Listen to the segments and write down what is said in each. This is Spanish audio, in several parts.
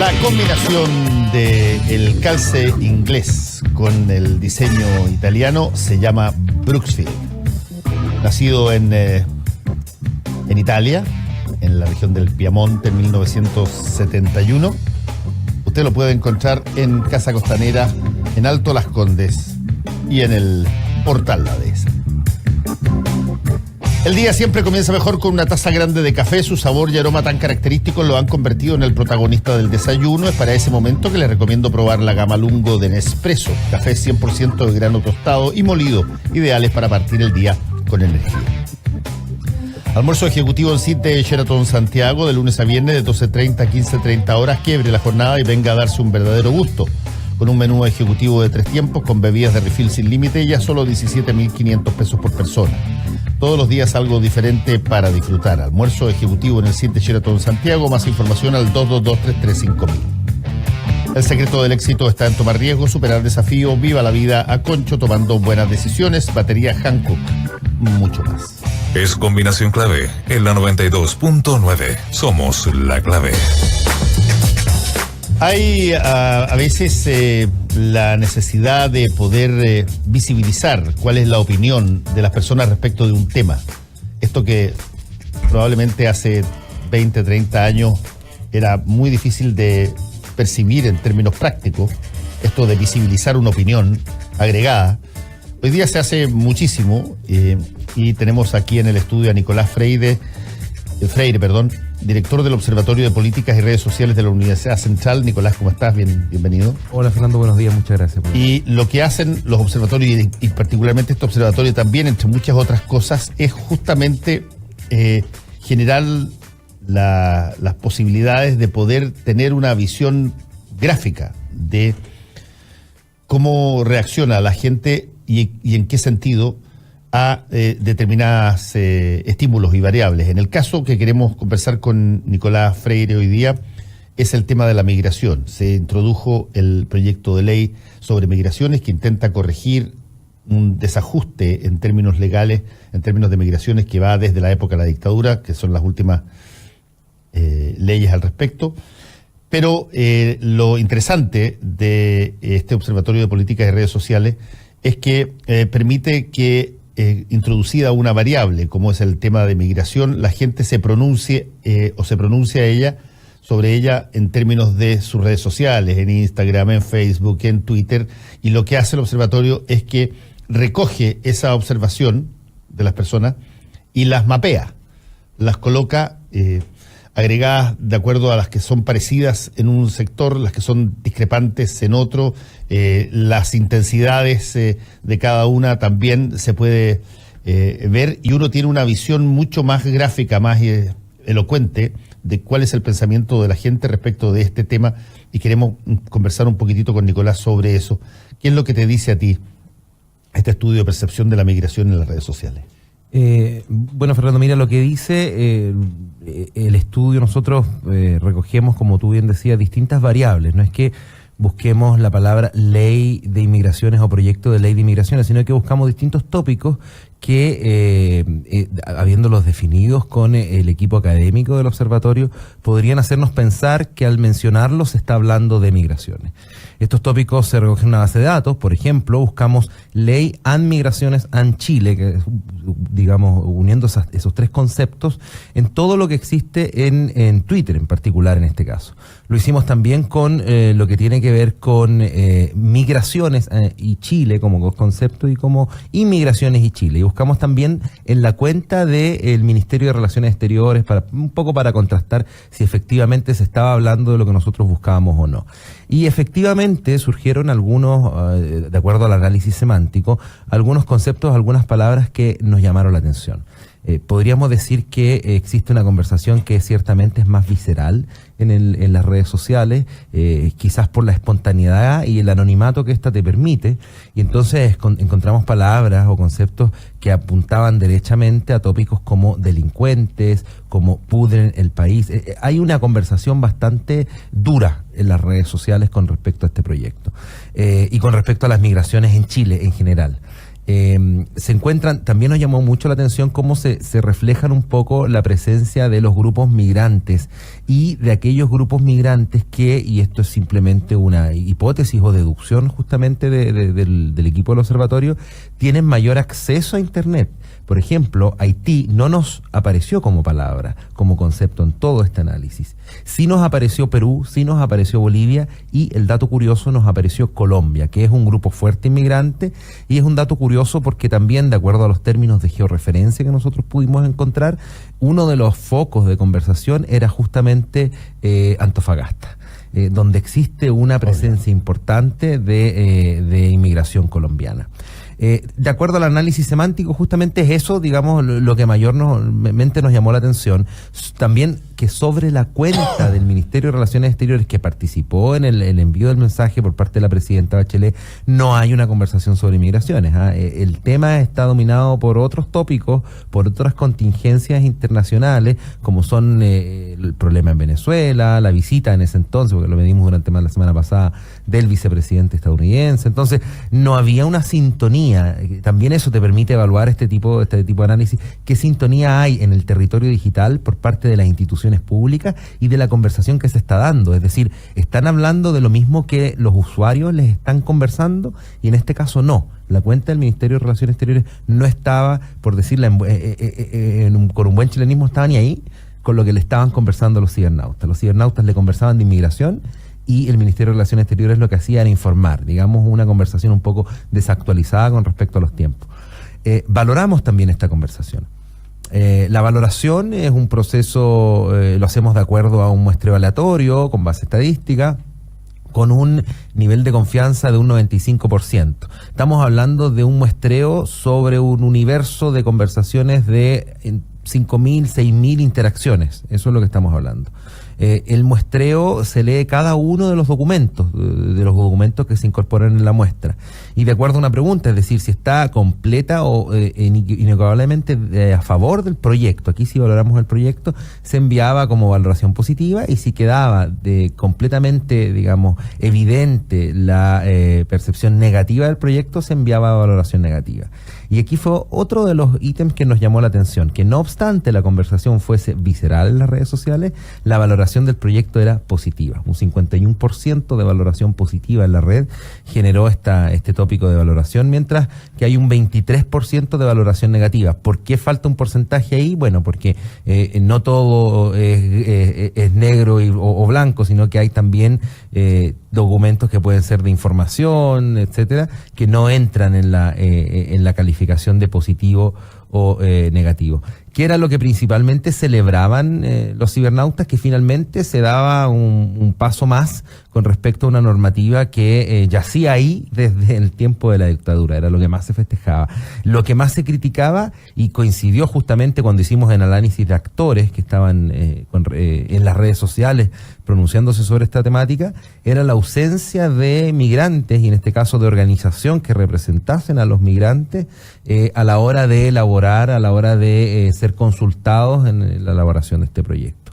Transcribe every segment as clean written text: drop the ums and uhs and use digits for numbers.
La combinación del calce inglés con el diseño italiano se llama Brooksfield. Nacido en Italia, en la región del Piamonte en 1971. Usted lo puede encontrar en Casa Costanera, en Alto Las Condes y en el Portal La Dehesa. El día siempre comienza mejor con una taza grande de café. Su sabor y aroma tan característicos lo han convertido en el protagonista del desayuno. Es para ese momento que les recomiendo probar la gama Lungo de Nespresso. Café 100% de grano tostado y molido, ideales para partir el día con energía. Almuerzo ejecutivo en City Sheraton Santiago, de lunes a viernes de 12:30 a 15:30 horas. Quiebre la jornada y venga a darse un verdadero gusto. Con un menú ejecutivo de 3 tiempos, con bebidas de refill sin límite y a solo 17.500 pesos por persona. Todos los días algo diferente para disfrutar. Almuerzo ejecutivo en el City Sheraton Santiago. Más información al 222-335.000. El secreto del éxito está en tomar riesgos, superar desafíos. Viva la vida a concho tomando buenas decisiones. Batería Hankook. Mucho más. Es combinación clave en la 92.9. Somos la clave. Hay a veces la necesidad de poder visibilizar cuál es la opinión de las personas respecto de un tema. Esto que probablemente hace 20, 30 años era muy difícil de percibir en términos prácticos, esto de visibilizar una opinión agregada. Hoy día se hace muchísimo y tenemos aquí en el estudio a Nicolás Freire, director del Observatorio de Políticas y Redes Sociales de la Universidad Central. Nicolás, ¿cómo estás? Bienvenido. Hola, Fernando, buenos días, muchas gracias. Y lo que hacen los observatorios, y particularmente este observatorio también, entre muchas otras cosas, es justamente generar las posibilidades de poder tener una visión gráfica de cómo reacciona la gente y en qué sentido a determinados estímulos y variables. En el caso que queremos conversar con Nicolás Freire hoy día es el tema de la migración. Se introdujo el proyecto de ley sobre migraciones que intenta corregir un desajuste en términos legales, en términos de migraciones que va desde la época de la dictadura, que son las últimas leyes al respecto. Pero lo interesante de este Observatorio de Políticas y Redes Sociales es que permite que introducida una variable, como es el tema de migración, la gente se pronuncie o se pronuncia sobre ella en términos de sus redes sociales, en Instagram, en Facebook, en Twitter, y lo que hace el observatorio es que recoge esa observación de las personas y las mapea, las coloca agregadas de acuerdo a las que son parecidas en un sector, las que son discrepantes en otro, las intensidades de cada una también se puede ver, y uno tiene una visión mucho más gráfica, más elocuente de cuál es el pensamiento de la gente respecto de este tema, y queremos conversar un poquitito con Nicolás sobre eso. ¿Qué es lo que te dice a ti este estudio de percepción de la migración en las redes sociales? Bueno, Fernando, mira lo que dice el estudio. Nosotros recogemos, como tú bien decías, distintas variables. No es que busquemos la palabra ley de inmigraciones o proyecto de ley de inmigraciones, sino que buscamos distintos tópicos que, habiéndolos definidos con el equipo académico del observatorio, podrían hacernos pensar que al mencionarlos se está hablando de migraciones. Estos tópicos se recogen en una base de datos. Por ejemplo, buscamos ley and migraciones and Chile, que digamos, uniendo esos tres conceptos en todo lo que existe en Twitter en particular en este caso. Lo hicimos también con lo que tiene que ver con migraciones y Chile como concepto, y como inmigraciones y Chile. Y buscamos también en la cuenta del Ministerio de Relaciones Exteriores un poco para contrastar si efectivamente se estaba hablando de lo que nosotros buscábamos o no. Y efectivamente surgieron algunos, de acuerdo al análisis semántico, algunos conceptos, algunas palabras que nos llamaron la atención. Podríamos decir que existe una conversación que ciertamente es más visceral en las redes sociales, quizás por la espontaneidad y el anonimato que ésta te permite, y entonces encontramos palabras o conceptos que apuntaban derechamente a tópicos como delincuentes, como pudren el país. Hay una conversación bastante dura en las redes sociales con respecto a este proyecto y con respecto a las migraciones en Chile en general. Se encuentran, también nos llamó mucho la atención cómo se reflejan un poco la presencia de los grupos migrantes y de aquellos grupos migrantes que, y esto es simplemente una hipótesis o deducción justamente del equipo del observatorio, tienen mayor acceso a Internet. Por ejemplo, Haití no nos apareció como palabra, como concepto en todo este análisis. Sí nos apareció Perú, sí nos apareció Bolivia y el dato curioso nos apareció Colombia, que es un grupo fuerte inmigrante, y es un dato curioso porque también, de acuerdo a los términos de georreferencia que nosotros pudimos encontrar, uno de los focos de conversación era justamente Antofagasta, donde existe una presencia importante de inmigración colombiana. De acuerdo al análisis semántico, justamente es eso, digamos, lo que mayormente nos llamó la atención. También que sobre la cuenta del Ministerio de Relaciones Exteriores, que participó en el envío del mensaje por parte de la presidenta Bachelet, no hay una conversación sobre migraciones. El tema está dominado por otros tópicos, por otras contingencias internacionales, como son el problema en Venezuela, la visita en ese entonces, porque lo medimos durante la semana pasada, del vicepresidente estadounidense. Entonces, no había una sintonía. También eso te permite evaluar este tipo de análisis. ¿Qué sintonía hay en el territorio digital por parte de las instituciones públicas y de la conversación que se está dando? Es decir, ¿están hablando de lo mismo que los usuarios les están conversando? Y en este caso no. La cuenta del Ministerio de Relaciones Exteriores no estaba, por decirla con un buen chilenismo, estaba ni ahí con lo que le estaban conversando los cibernautas. Los cibernautas le conversaban de inmigración y el Ministerio de Relaciones Exteriores lo que hacía era informar, digamos, una conversación un poco desactualizada con respecto a los tiempos. Valoramos también esta conversación. La valoración es un proceso, lo hacemos de acuerdo a un muestreo aleatorio, con base estadística, con un nivel de confianza de un 95%. Estamos hablando de un muestreo sobre un universo de conversaciones de 5.000, 6.000 interacciones. Eso es lo que estamos hablando. El muestreo se lee cada uno de los documentos que se incorporan en la muestra. Y de acuerdo a una pregunta, es decir, si está completa o inequivocablemente a favor del proyecto. Aquí, si valoramos el proyecto, se enviaba como valoración positiva, y si quedaba completamente, digamos, evidente la percepción negativa del proyecto, se enviaba a valoración negativa. Y aquí fue otro de los ítems que nos llamó la atención, que no obstante la conversación fuese visceral en las redes sociales, la valoración del proyecto era positiva. Un 51% de valoración positiva en la red generó este tópico de valoración, mientras que hay un 23% de valoración negativa. ¿Por qué falta un porcentaje ahí? Bueno, porque no todo es negro o blanco, sino que hay también documentos que pueden ser de información, etcétera, que no entran en la calificación de positivo o negativo. ¿Qué era lo que principalmente celebraban los cibernautas? Que finalmente se daba un paso más con respecto a una normativa que yacía ahí desde el tiempo de la dictadura. Era lo que más se festejaba. Lo que más se criticaba, y coincidió justamente cuando hicimos el análisis de actores que estaban en las redes sociales pronunciándose sobre esta temática, era la ausencia de migrantes, y en este caso de organización que representasen a los migrantes a la hora de elaborar, a la hora de ser consultados en la elaboración de este proyecto.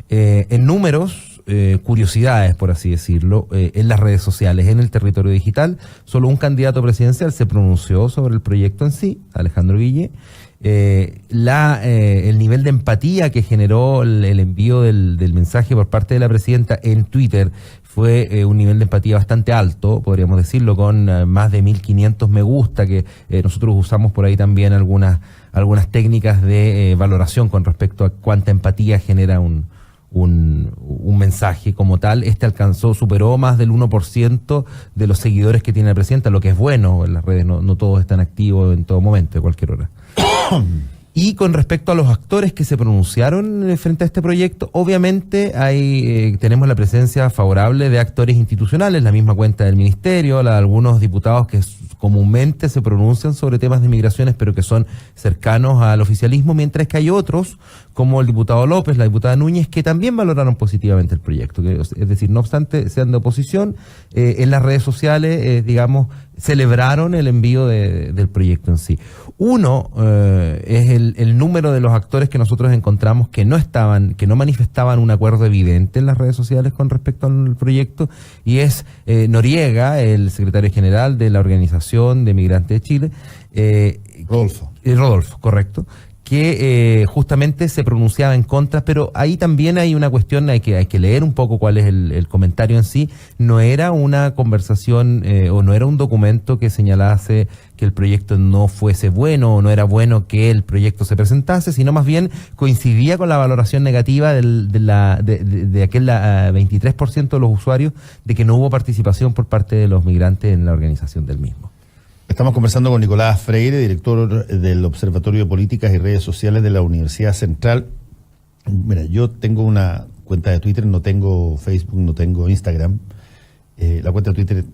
En números, curiosidades, por así decirlo, en las redes sociales, en el territorio digital, solo un candidato presidencial se pronunció sobre el proyecto en sí, Alejandro Guille. El nivel de empatía que generó el envío del mensaje por parte de la presidenta en Twitter fue un nivel de empatía bastante alto, podríamos decirlo, con más de 1.500 me gusta, que nosotros usamos por ahí también algunas técnicas de valoración con respecto a cuánta empatía genera un mensaje como tal. Superó más del 1% de los seguidores que tiene la presidenta, lo que es bueno. En las redes no todos están activos en todo momento, a cualquier hora. Y con respecto a los actores que se pronunciaron frente a este proyecto, obviamente tenemos la presencia favorable de actores institucionales, la misma cuenta del ministerio, la de algunos diputados que comúnmente se pronuncian sobre temas de migraciones, pero que son cercanos al oficialismo, mientras que hay otros, como el diputado López, la diputada Núñez, que también valoraron positivamente el proyecto. Es decir, no obstante sean de oposición, en las redes sociales, digamos, celebraron el envío del proyecto en sí. Uno es el número de los actores que nosotros encontramos que no manifestaban un acuerdo evidente en las redes sociales con respecto al proyecto, y es Noriega, el secretario general de la Organización de Migrantes de Chile. Rodolfo, correcto, que justamente se pronunciaba en contra, pero ahí también hay una cuestión, hay que leer un poco cuál es el comentario en sí. No era una conversación o no era un documento que señalase que el proyecto no fuese bueno o no era bueno que el proyecto se presentase, sino más bien coincidía con la valoración negativa de aquel 23% de los usuarios de que no hubo participación por parte de los migrantes en la organización del mismo. Estamos conversando con Nicolás Freire, director del Observatorio de Políticas y Redes Sociales de la Universidad Central. Mira, yo tengo una cuenta de Twitter, no tengo Facebook, no tengo Instagram. La cuenta de Twitter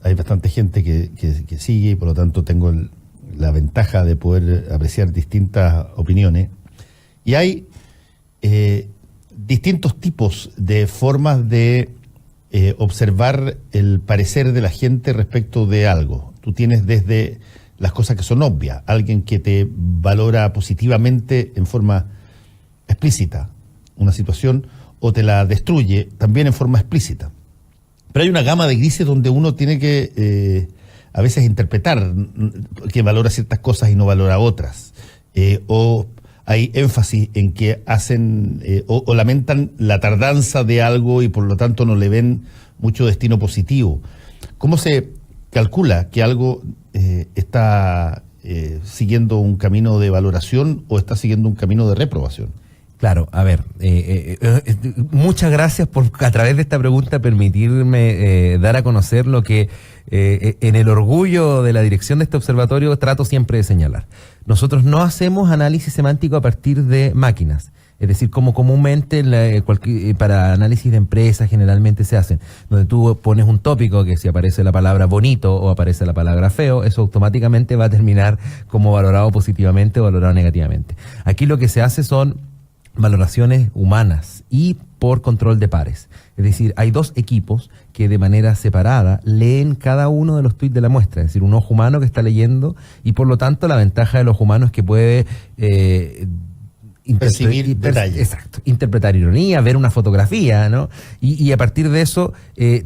hay bastante gente que sigue, y por lo tanto tengo la ventaja de poder apreciar distintas opiniones. Y hay distintos tipos de formas de observar el parecer de la gente respecto de algo. Tú tienes desde las cosas que son obvias, alguien que te valora positivamente en forma explícita una situación, o te la destruye también en forma explícita. Pero hay una gama de grises donde uno tiene que a veces interpretar que valora ciertas cosas y no valora otras. O hay énfasis en que hacen o lamentan la tardanza de algo y por lo tanto no le ven mucho destino positivo. ¿Cómo se calcula que algo está siguiendo un camino de valoración o está siguiendo un camino de reprobación? Claro, a ver, muchas gracias por a través de esta pregunta permitirme dar a conocer lo que en el orgullo de la dirección de este observatorio trato siempre de señalar. Nosotros no hacemos análisis semántico a partir de máquinas. Es decir, como comúnmente para análisis de empresas generalmente se hacen, donde tú pones un tópico que si aparece la palabra bonito o aparece la palabra feo, eso automáticamente va a terminar como valorado positivamente o valorado negativamente. Aquí lo que se hace son valoraciones humanas y por control de pares. Es decir, hay dos equipos que de manera separada leen cada uno de los tweets de la muestra. Es decir, un ojo humano que está leyendo, y por lo tanto la ventaja del ojo humano es que puede percibir detalles. Exacto, interpretar ironía, ver una fotografía, ¿no? Y a partir de eso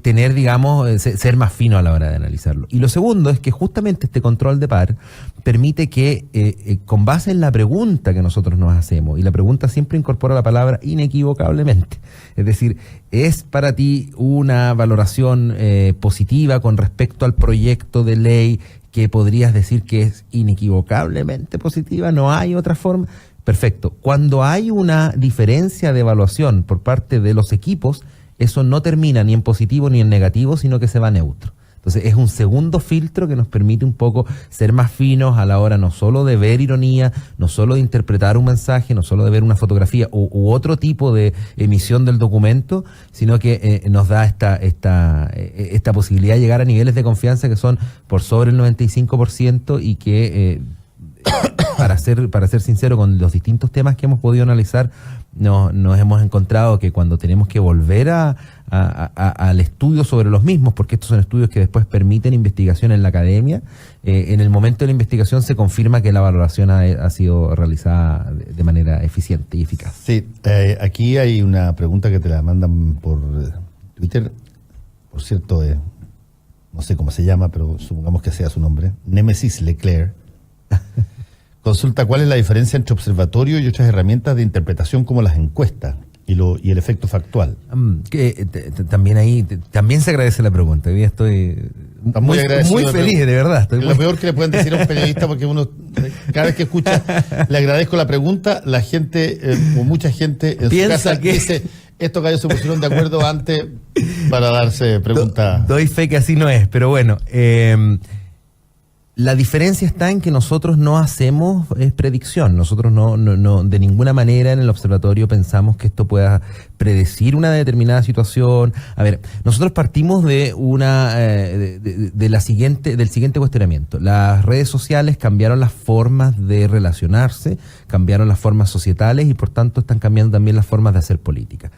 tener, digamos, ser más fino a la hora de analizarlo. Y lo segundo es que justamente este control de par permite que con base en la pregunta que nosotros nos hacemos, y la pregunta siempre incorpora la palabra inequivocablemente, es decir, ¿es para ti una valoración positiva con respecto al proyecto de ley que podrías decir que es inequivocablemente positiva? ¿No hay otra forma? Perfecto. Cuando hay una diferencia de evaluación por parte de los equipos, eso no termina ni en positivo ni en negativo, sino que se va neutro. Entonces es un segundo filtro que nos permite un poco ser más finos a la hora no solo de ver ironía, no solo de interpretar un mensaje, no solo de ver una fotografía u otro tipo de emisión del documento, sino que nos da esta posibilidad de llegar a niveles de confianza que son por sobre el 95% y que... Para ser sincero, con los distintos temas que hemos podido analizar, nos hemos encontrado que cuando tenemos que volver al estudio sobre los mismos, porque estos son estudios que después permiten investigación en la academia, en el momento de la investigación se confirma que la valoración ha sido realizada de manera eficiente y eficaz. Sí, aquí hay una pregunta que te la mandan por Twitter, por cierto, no sé cómo se llama, pero supongamos que sea su nombre, Némesis Leclerc. Consulta cuál es la diferencia entre observatorio y otras herramientas de interpretación como las encuestas y el efecto factual. También se agradece la pregunta. Hoy estoy muy feliz, de verdad. Lo peor que le pueden decir a un periodista, porque uno cada vez que escucha, le agradezco la pregunta, la gente o mucha gente en piensa su casa que dice, estos gallos se pusieron de acuerdo antes para darse preguntas. Doy fe que así no es, pero bueno. La diferencia está en que nosotros no hacemos predicción. Nosotros no de ninguna manera en el observatorio pensamos que esto pueda predecir una determinada situación. A ver, nosotros partimos de del siguiente cuestionamiento. Las redes sociales cambiaron las formas de relacionarse, cambiaron las formas societales y por tanto están cambiando también las formas de hacer política.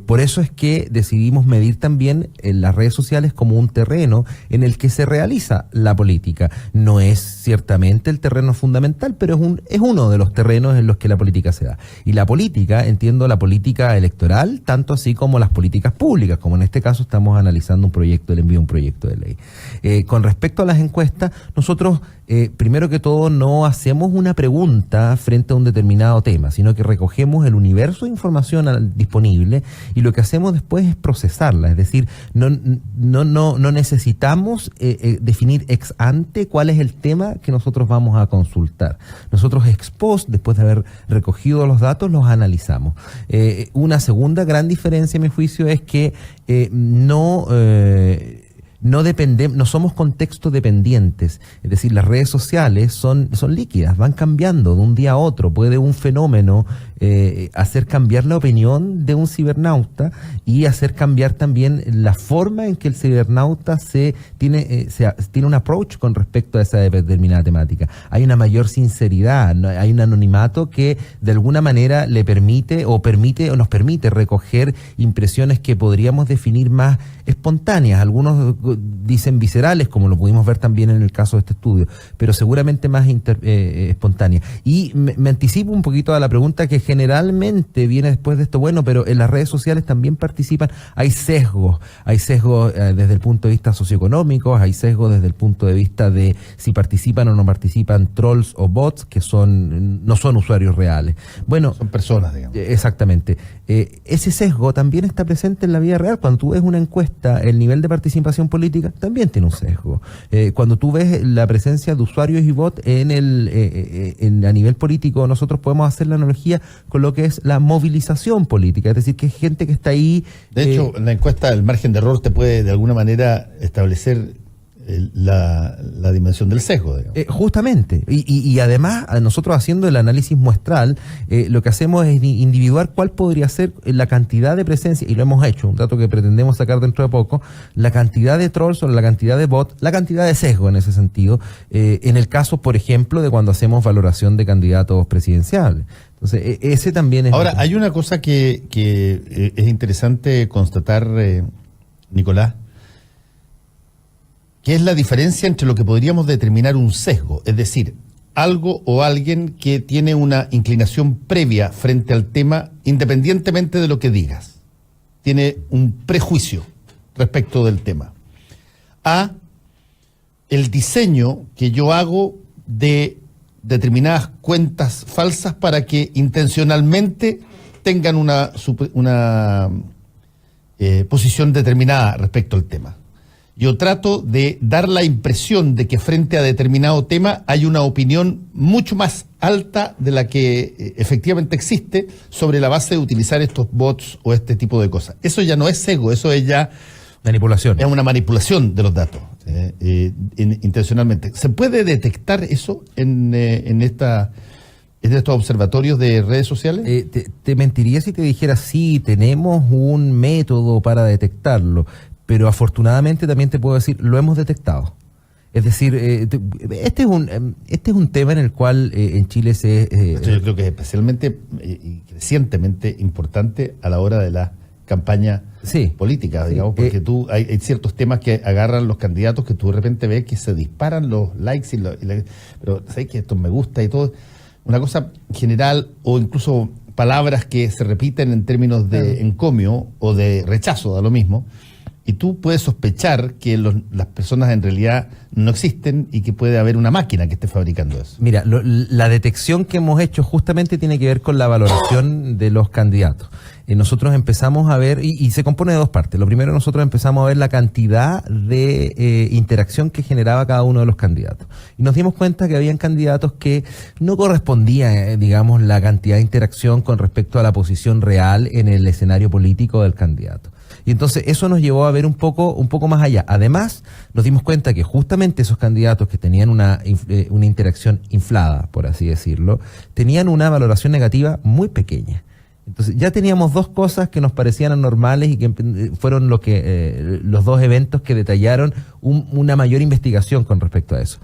Por eso es que decidimos medir también las redes sociales como un terreno en el que se realiza la política. No es ciertamente el terreno fundamental, pero es uno de los terrenos en los que la política se da. Y la política, entiendo la política electoral, tanto así como las políticas públicas, como en este caso estamos analizando el envío de un proyecto de ley. Con respecto a las encuestas, nosotros primero que todo no hacemos una pregunta frente a un determinado tema, sino que recogemos el universo de información disponible y lo que hacemos después es procesarla, es decir, no necesitamos definir ex ante cuál es el tema que nosotros vamos a consultar. Nosotros ex post, después de haber recogido los datos, los analizamos. Una segunda gran diferencia, a mi juicio, es que no somos contexto dependientes, es decir, las redes sociales son líquidas, van cambiando de un día a otro. Puede un fenómeno hacer cambiar la opinión de un cibernauta y hacer cambiar también la forma en que el cibernauta tiene un approach con respecto a esa determinada temática. Hay una mayor sinceridad, ¿no? Hay un anonimato que de alguna manera le permite o nos permite recoger impresiones que podríamos definir más espontáneas. Algunos dicen viscerales, como lo pudimos ver también en el caso de este estudio, pero seguramente más espontáneas. Y me anticipo un poquito a la pregunta que generalmente viene después de esto. Bueno, pero en las redes sociales también participan, hay sesgos desde el punto de vista socioeconómico, hay sesgos desde el punto de vista de si participan o no participan trolls o bots, que no son usuarios reales. Bueno, son personas, digamos. Exactamente. Ese sesgo también está presente en la vida real. Cuando tú ves una encuesta, el nivel de participación política también tiene un sesgo. Cuando tú ves la presencia de usuarios y bots a nivel político, nosotros podemos hacer la analogía con lo que es la movilización política, es decir, que hay gente que está ahí. De hecho, en la encuesta el margen de error te puede de alguna manera establecer la dimensión del sesgo, digamos. Justamente, y además nosotros haciendo el análisis muestral, lo que hacemos es individuar cuál podría ser la cantidad de presencia, y lo hemos hecho, un dato que pretendemos sacar dentro de poco, la cantidad de trolls o la cantidad de bots, la cantidad de sesgo en ese sentido, en el caso, por ejemplo, de cuando hacemos valoración de candidatos presidenciales. Entonces, ese también es... Ahora, hay una cosa que es interesante constatar, Nicolás, que es la diferencia entre lo que podríamos determinar un sesgo, es decir, algo o alguien que tiene una inclinación previa frente al tema, independientemente de lo que digas, tiene un prejuicio respecto del tema, a el diseño que yo hago de determinadas cuentas falsas para que intencionalmente tengan una posición determinada respecto al tema. Yo trato de dar la impresión de que frente a determinado tema hay una opinión mucho más alta de la que efectivamente existe sobre la base de utilizar estos bots o este tipo de cosas. Eso ya no es sesgo, eso es ya... manipulación. Es una manipulación de los datos, intencionalmente. ¿Se puede detectar eso en estos observatorios de redes sociales? Te mentiría si te dijera sí, tenemos un método para detectarlo. Pero afortunadamente también te puedo decir, lo hemos detectado. Es decir, este es un tema en el cual en Chile yo creo que es especialmente y crecientemente importante a la hora de la campaña política, digamos, porque hay ciertos temas que agarran los candidatos que tú de repente ves que se disparan los likes, pero sabes que esto me gusta y todo. Una cosa general o incluso palabras que se repiten en términos de encomio o de rechazo, da lo mismo. Y tú puedes sospechar que las personas en realidad no existen y que puede haber una máquina que esté fabricando eso. Mira, la detección que hemos hecho justamente tiene que ver con la valoración de los candidatos. Nosotros empezamos a ver, y se compone de dos partes. Lo primero, nosotros empezamos a ver la cantidad de interacción que generaba cada uno de los candidatos. Y nos dimos cuenta que habían candidatos que no correspondía, digamos, la cantidad de interacción con respecto a la posición real en el escenario político del candidato. Y entonces eso nos llevó a ver un poco más allá. Además, nos dimos cuenta que justamente esos candidatos que tenían una interacción inflada, por así decirlo, tenían una valoración negativa muy pequeña. Entonces ya teníamos dos cosas que nos parecían anormales y que fueron los dos eventos que detallaron una mayor investigación con respecto a eso.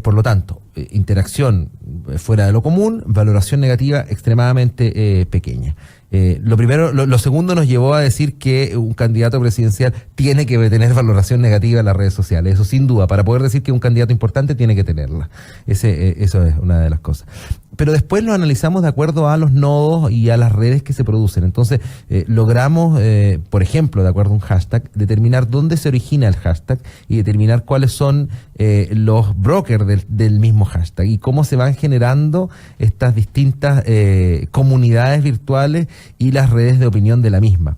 Por lo tanto, interacción fuera de lo común, valoración negativa extremadamente pequeña. Lo segundo nos llevó a decir que un candidato presidencial tiene que tener valoración negativa en las redes sociales. Eso sin duda, para poder decir que un candidato importante tiene que tenerla. Eso es una de las cosas. Pero después lo analizamos de acuerdo a los nodos y a las redes que se producen. Entonces, logramos, por ejemplo, de acuerdo a un hashtag, determinar dónde se origina el hashtag y determinar cuáles son los brokers del mismo hashtag y cómo se van generando estas distintas comunidades virtuales y las redes de opinión de la misma.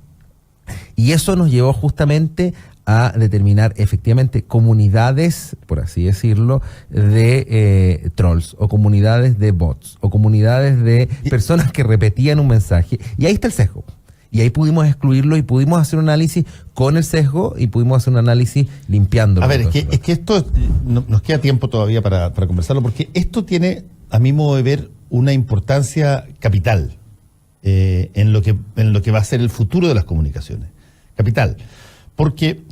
Y eso nos llevó justamente a determinar efectivamente comunidades, por así decirlo, de trolls o comunidades de bots o comunidades de personas que repetían un mensaje. Y ahí está el sesgo. Y ahí pudimos excluirlo y pudimos hacer un análisis con el sesgo y pudimos hacer un análisis limpiándolo. A ver, es que esto nos queda tiempo todavía para conversarlo, porque esto tiene, a mi modo de ver, una importancia capital en lo que va a ser el futuro de las comunicaciones. Capital. Porque,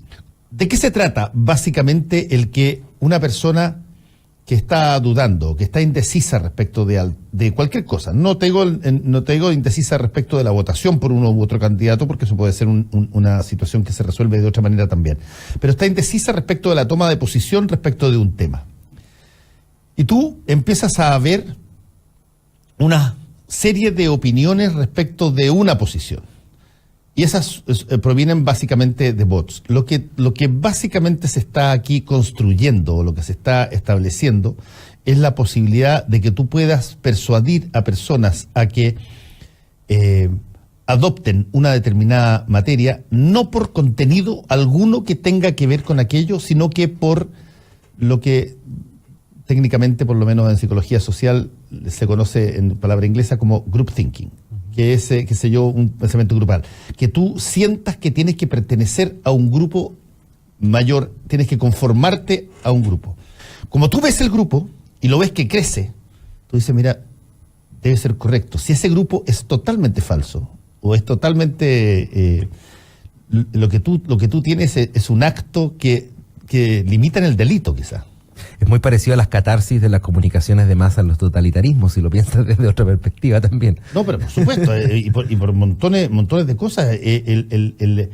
¿de qué se trata? Básicamente el que una persona que está dudando, que está indecisa respecto de cualquier cosa, no te digo indecisa respecto de la votación por uno u otro candidato, porque eso puede ser una situación que se resuelve de otra manera también, pero está indecisa respecto de la toma de posición respecto de un tema. Y tú empiezas a ver una serie de opiniones respecto de una posición. Y esas provienen básicamente de bots. Lo que básicamente se está aquí construyendo, o lo que se está estableciendo, es la posibilidad de que tú puedas persuadir a personas a que adopten una determinada materia, no por contenido alguno que tenga que ver con aquello, sino que por lo que técnicamente, por lo menos en psicología social, se conoce en palabra inglesa como group thinking, que es, qué sé yo, un pensamiento grupal. Que tú sientas que tienes que pertenecer a un grupo mayor, tienes que conformarte a un grupo. Como tú ves el grupo y lo ves que crece, tú dices, mira, debe ser correcto. Si ese grupo es totalmente falso o es totalmente... lo que tú tienes es un acto que limita en el delito, quizás. Es muy parecido a las catarsis de las comunicaciones de masa en los totalitarismos, si lo piensas desde otra perspectiva también. No, pero por supuesto, y por montones de cosas. Es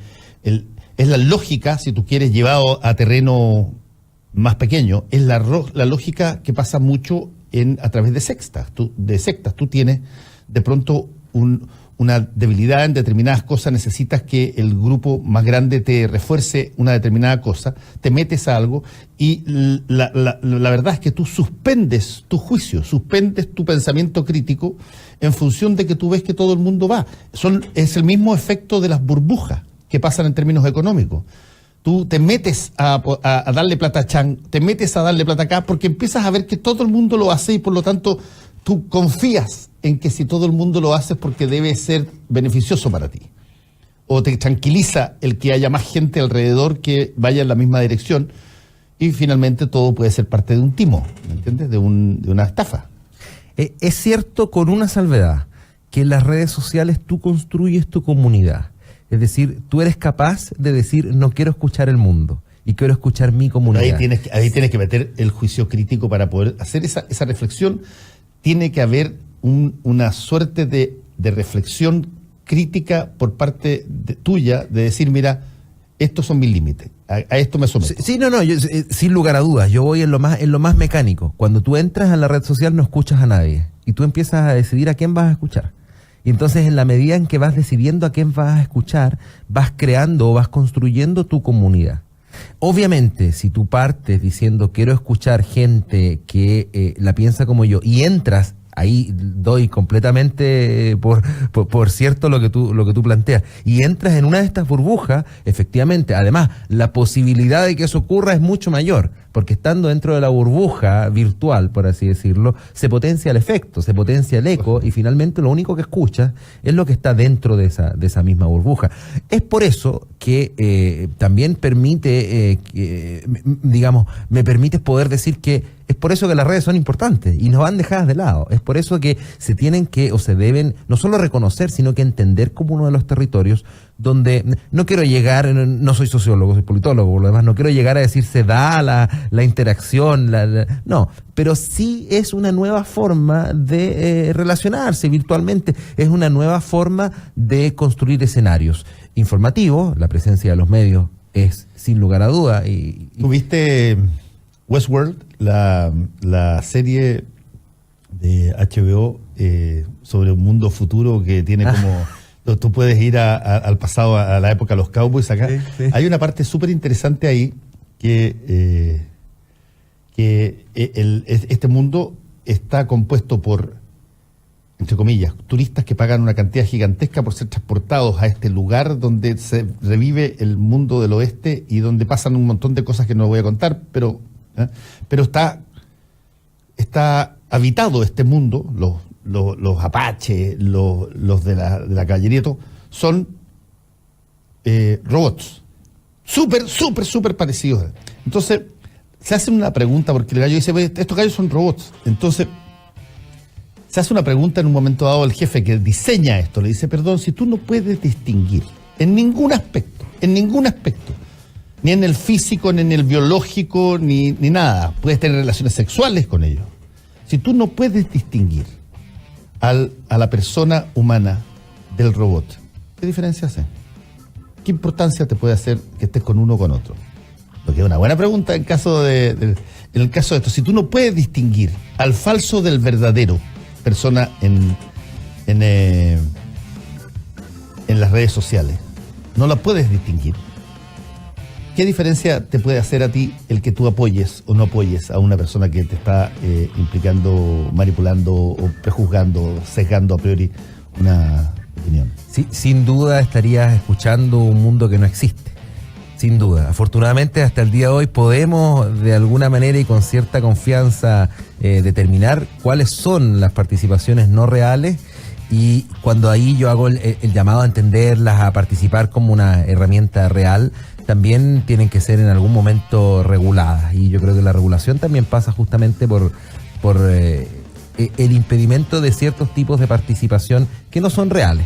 la lógica, si tú quieres, llevado a terreno más pequeño, es la lógica que pasa mucho a través de sectas. Tú tienes de pronto una debilidad en determinadas cosas, necesitas que el grupo más grande te refuerce una determinada cosa, te metes a algo y la verdad es que tú suspendes tu juicio, suspendes tu pensamiento crítico en función de que tú ves que todo el mundo va. Es el mismo efecto de las burbujas que pasan en términos económicos. Tú te metes a darle plata a Chan, te metes a darle plata acá porque empiezas a ver que todo el mundo lo hace y por lo tanto tú confías en que si todo el mundo lo hace es porque debe ser beneficioso para ti. O te tranquiliza el que haya más gente alrededor que vaya en la misma dirección y finalmente todo puede ser parte de un timo, ¿me entiendes? De una estafa. Es cierto, con una salvedad, que en las redes sociales tú construyes tu comunidad. Es decir, tú eres capaz de decir, no quiero escuchar el mundo y quiero escuchar mi comunidad. Ahí tienes que meter el juicio crítico para poder hacer esa reflexión. Tiene que haber una suerte de reflexión crítica por parte tuya, de decir, mira, estos son mis límites, a esto me someto. Sí, sin lugar a dudas, yo voy en lo más mecánico. Cuando tú entras a la red social no escuchas a nadie y tú empiezas a decidir a quién vas a escuchar. Y entonces en la medida en que vas decidiendo a quién vas a escuchar, vas creando o vas construyendo tu comunidad. Obviamente, si tú partes diciendo quiero escuchar gente que la piensa como yo y entras, ahí doy completamente por cierto lo que tú planteas, y entras en una de estas burbujas, efectivamente, además, la posibilidad de que eso ocurra es mucho mayor, porque estando dentro de la burbuja virtual, por así decirlo, se potencia el efecto, se potencia el eco, y finalmente lo único que escuchas es lo que está dentro de esa misma burbuja. Es por eso que también permite, me permite poder decir que Es por eso que las redes son importantes y no van dejadas de lado. Es por eso que se tienen que, o se deben, no solo reconocer, sino que entender como uno de los territorios donde no quiero llegar, no soy sociólogo, soy politólogo, por lo demás, no quiero llegar a decir se da la interacción, no, pero sí es una nueva forma de relacionarse virtualmente, es una nueva forma de construir escenarios informativos. La presencia de los medios es sin lugar a duda. ¿Tuviste Westworld, la serie de HBO sobre un mundo futuro que tiene como... Tú puedes ir al pasado, a la época de los Cowboys acá. Sí. Hay una parte súper interesante ahí que este mundo está compuesto por, entre comillas, turistas que pagan una cantidad gigantesca por ser transportados a este lugar donde se revive el mundo del oeste y donde pasan un montón de cosas que no voy a contar, pero está habitado este mundo. Los apaches, los de la caballería, son robots. Súper parecidos. Entonces, se hace una pregunta, porque el gallo dice, estos gallos son robots. Entonces, se hace una pregunta en un momento dado al jefe que diseña esto. Le dice, perdón, si tú no puedes distinguir en ningún aspecto, ni en el físico, ni en el biológico, ni nada, puedes tener relaciones sexuales con ellos. Si tú no puedes distinguir a la persona humana del robot, ¿qué diferencia hace? ¿Qué importancia te puede hacer que estés con uno o con otro? Lo que es una buena pregunta en el caso de esto. Si tú no puedes distinguir al falso del verdadero persona en las redes sociales, no la puedes distinguir, ¿qué diferencia te puede hacer a ti el que tú apoyes o no apoyes a una persona que te está implicando, manipulando o prejuzgando, sesgando a priori una opinión? Sí, sin duda estarías escuchando un mundo que no existe. Sin duda. Afortunadamente, hasta el día de hoy podemos, de alguna manera y con cierta confianza, determinar cuáles son las participaciones no reales. Y cuando ahí yo hago el llamado a entenderlas, a participar como una herramienta real, también tienen que ser en algún momento reguladas. Y yo creo que la regulación también pasa justamente por el impedimento de ciertos tipos de participación que no son reales,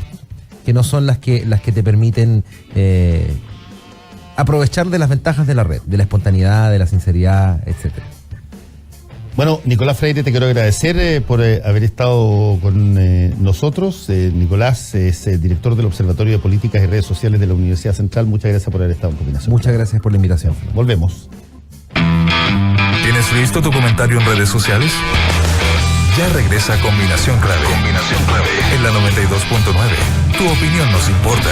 que no son las que te permiten aprovechar de las ventajas de la red, de la espontaneidad, de la sinceridad, etcétera. Bueno, Nicolás Freire, te quiero agradecer por haber estado con nosotros. Nicolás es director del Observatorio de Políticas y Redes Sociales de la Universidad Central. Muchas gracias por haber estado en Combinación. Muchas gracias por la invitación. Volvemos. ¿Tienes listo tu comentario en redes sociales? Ya regresa Combinación Clave. En la 92.9. Tu opinión nos importa.